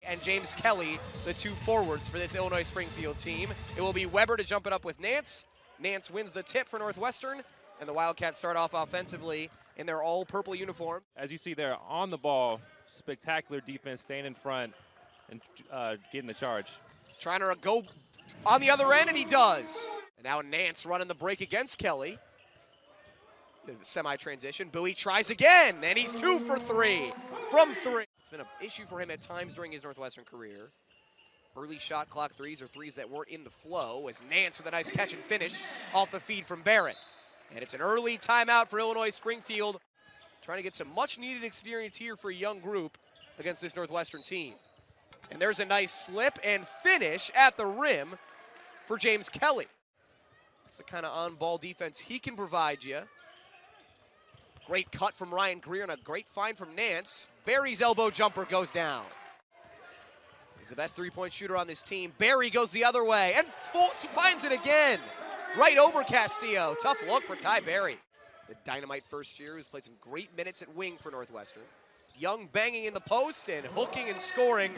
and James Kelly, the two forwards for this Illinois-Springfield team. It will be Weber to jump it up with Nance. Nance wins the tip for Northwestern, and the Wildcats start off offensively in their all-purple uniform. As you see there, on the ball, spectacular defense, staying in front and getting the charge. Trying to go on the other end, and he does. And now Nance running the break against Kelly. The semi-transition. Bowie tries again, and he's 2 for 3 from 3. It's been an issue for him at times during his Northwestern career. Early shot clock threes or threes that weren't in the flow, as Nance with a nice catch and finish off the feed from Barron. And it's an early timeout for Illinois-Springfield, trying to get some much-needed experience here for a young group against this Northwestern team. And there's a nice slip and finish at the rim for James Kelly. It's the kind of on-ball defense he can provide you. Great cut from Ryan Greer and a great find from Nance. Barry's elbow jumper goes down. He's the best three-point shooter on this team. Barry goes the other way and finds it again. Right over Castillo. Tough look for Ty Barry. The dynamite first year who's played some great minutes at wing for Northwestern. Young banging in the post and hooking and scoring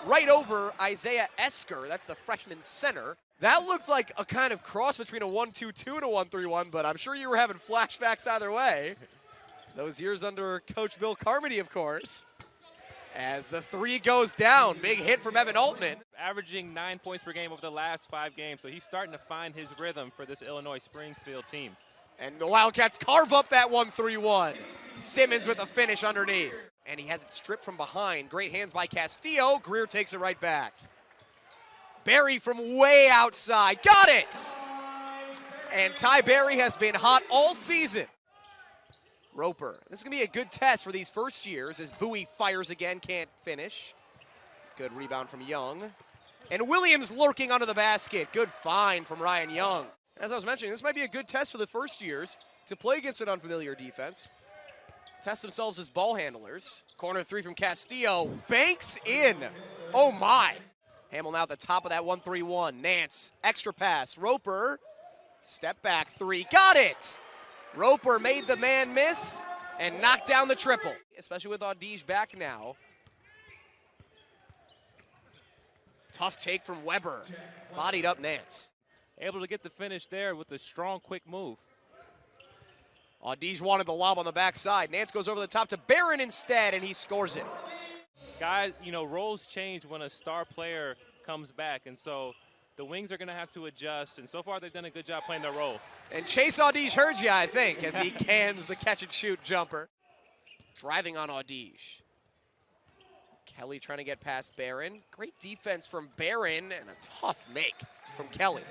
right over Isaiah Esker. That's the freshman center. That looks like a kind of cross between a 1-2-2 and a 1-3-1, but I'm sure you were having flashbacks either way. Those years under Coach Bill Carmody, of course. As the three goes down, big hit from Evan Altman. Averaging 9 points per game over the last 5 games, so he's starting to find his rhythm for this Illinois-Springfield team. And the Wildcats carve up that 1-3-1. Simmons with a finish underneath. And he has it stripped from behind. Great hands by Castillo. Greer takes it right back. Barry from way outside. Got it! And Ty Barry has been hot all season. Roper. This is going to be a good test for these first years as Bowie fires again, can't finish. Good rebound from Young. And Williams lurking under the basket. Good find from Ryan Young. As I was mentioning, this might be a good test for the first years to play against an unfamiliar defense. Test themselves as ball handlers. Corner three from Castillo. Banks in. Oh my. Hamill now at the top of that 1-3-1. Nance, extra pass. Roper, step back three. Got it! Roper made the man miss and knocked down the triple. Especially with Audige back now. Tough take from Weber. Bodied up Nance. Able to get the finish there with a strong, quick move. Audige wanted the lob on the backside. Nance goes over the top to Barron instead, and he scores it. Guys, you know, roles change when a star player comes back, and so the wings are going to have to adjust, and so far they've done a good job playing their role. And Chase Audige heard you, I think, as he cans the catch-and-shoot jumper. Driving on Audige. Kelly trying to get past Barron. Great defense from Barron, and a tough make from Kelly.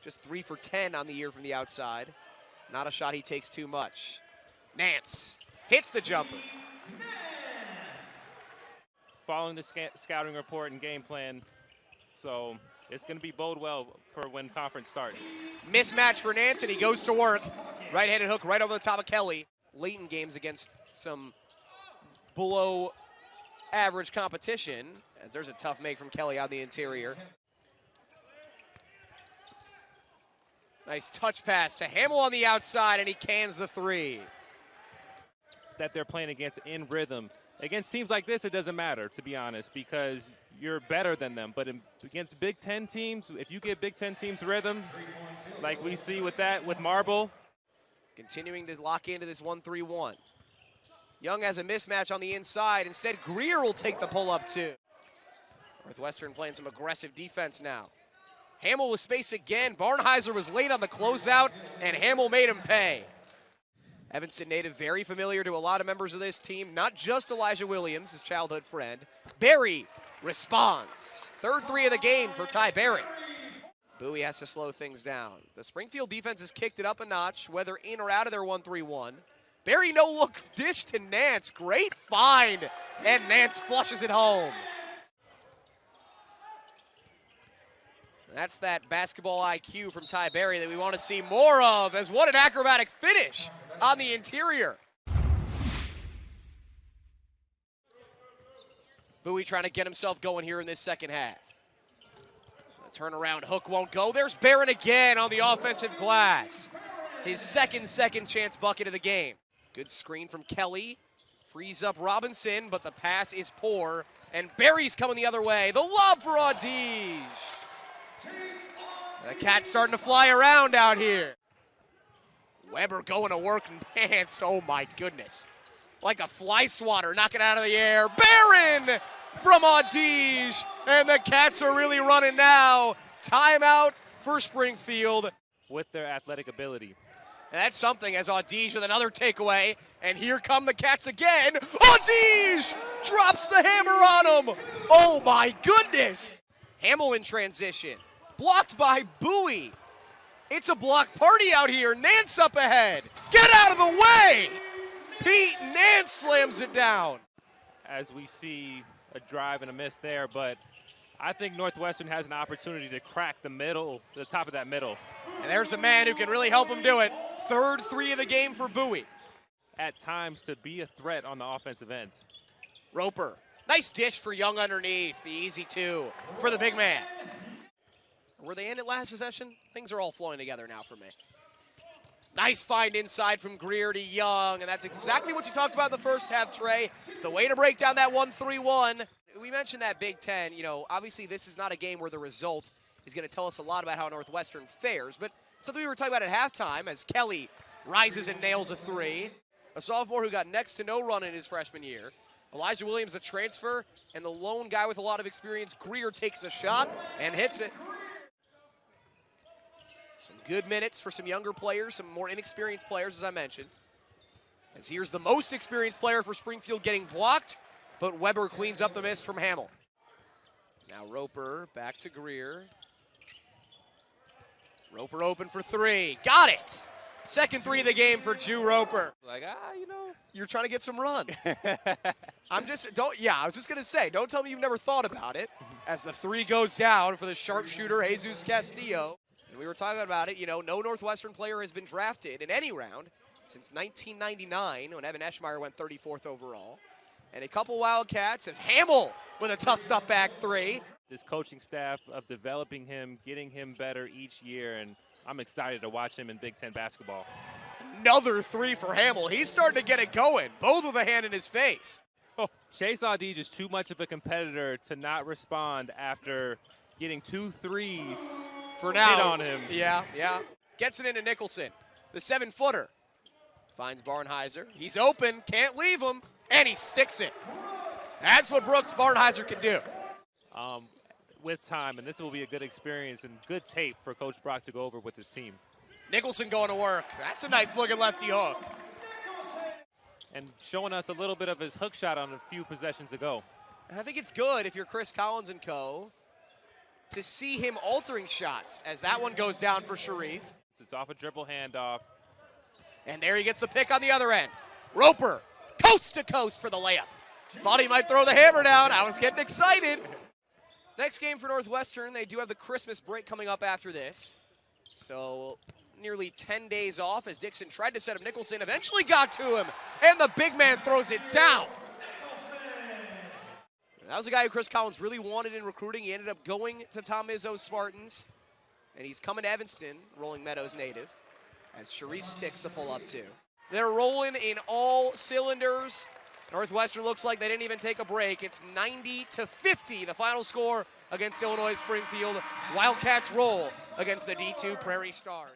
Just 3 for 10 on the year from the outside. Not a shot he takes too much. Nance hits the jumper. Following the scouting report and game plan, so it's going to be bode well for when conference starts. Mismatch for Nance, and he goes to work. Right-handed hook right over the top of Kelly. Late in games against some below-average competition, as there's a tough make from Kelly on the interior. Nice touch pass to Hamill on the outside, and he cans the three. That they're playing against in rhythm. Against teams like this, it doesn't matter, to be honest, because you're better than them. But against Big Ten teams, if you get Big Ten teams rhythm, like we see with Marble. Continuing to lock into this 1-3-1. Young has a mismatch on the inside. Instead, Greer will take the pull-up too. Northwestern playing some aggressive defense now. Hamill with space again. Barnheiser was late on the closeout, and Hamill made him pay. Evanston native, very familiar to a lot of members of this team, not just Elijah Williams, his childhood friend. Barry responds. Third three of the game for Ty Barry. Bowie has to slow things down. The Springfield defense has kicked it up a notch, whether in or out of their 1-3-1. Barry no-look dish to Nance. Great find, and Nance flushes it home. That's that basketball IQ from Ty Barry that we want to see more of, as what an acrobatic finish on the interior. Bowie trying to get himself going here in this second half. The turnaround hook won't go. There's Barron again on the offensive glass. His second chance bucket of the game. Good screen from Kelly. Frees up Robinson, but the pass is poor. And Barry's coming the other way. The lob for Audige. The Cats starting to fly around out here. Weber going to work in Nance. Oh my goodness. Like a fly swatter, knocking it out of the air. Barron from Audige. And the Cats are really running now. Timeout for Springfield. With their athletic ability. And that's something as Audige with another takeaway. And here come the Cats again. Audige drops the hammer on him. Oh my goodness. Hamill in transition. Blocked by Bowie. It's a block party out here. Nance up ahead. Get out of the way. Pete Nance slams it down. As we see a drive and a miss there, but I think Northwestern has an opportunity to crack the middle, the top of that middle. And there's a man who can really help him do it. Third three of the game for Bowie. At times to be a threat on the offensive end. Roper. Nice dish for Young underneath. The easy two for the big man. Were they in it last possession? Things are all flowing together now for me. Nice find inside from Greer to Young, and that's exactly what you talked about in the first half, Trey. The way to break down that 1-3-1. We mentioned that Big Ten. You know, obviously this is not a game where the result is going to tell us a lot about how Northwestern fares, but something we were talking about at halftime as Kelly rises and nails a three. A sophomore who got next to no run in his freshman year. Elijah Williams, the transfer, and the lone guy with a lot of experience, Greer, takes the shot and hits it. Some good minutes for some younger players, some more inexperienced players, as I mentioned. As here's the most experienced player for Springfield getting blocked, but Weber cleans up the miss from Hamill. Now Roper back to Greer. Roper open for three. Got it! Second three of the game for Jew Roper. Like, you know. You're trying to get some run. I was just going to say, don't tell me you've never thought about it. As the three goes down for the sharpshooter, Jesus Castillo. And we were talking about it, you know, no Northwestern player has been drafted in any round since 1999 when Evan Eschmeyer went 34th overall. And a couple Wildcats as Hamill with a tough stop back three. This coaching staff of developing him, getting him better each year, and I'm excited to watch him in Big Ten basketball. Another three for Hamill. He's starting to get it going, both with a hand in his face. Chase Audige is too much of a competitor to not respond after getting 2 threes for now hit on him. Yeah. Gets it into Nicholson. The 7-footer. Finds Barnheiser. He's open, can't leave him, and he sticks it. That's what Brooks Barnheiser can do. With time, and this will be a good experience and good tape for Coach Brock to go over with his team. Nicholson going to work. That's a nice looking lefty hook. And showing us a little bit of his hook shot on a few possessions ago. And I think it's good if you're Chris Collins and co. to see him altering shots as that one goes down for Sharif. It's off a dribble handoff. And there he gets the pick on the other end. Roper, coast to coast for the layup. Thought he might throw the hammer down. I was getting excited. Next game for Northwestern, they do have the Christmas break coming up after this. So nearly 10 days off as Dixon tried to set up Nicholson, eventually got to him, and the big man throws it down. That was a guy who Chris Collins really wanted in recruiting. He ended up going to Tom Izzo's Spartans, and he's coming to Evanston, Rolling Meadows native, as Sharif sticks the pull-up too. They're rolling in all cylinders. Northwestern looks like they didn't even take a break. It's 90-50, the final score against Illinois-Springfield. Wildcats roll against the D2 Prairie Stars.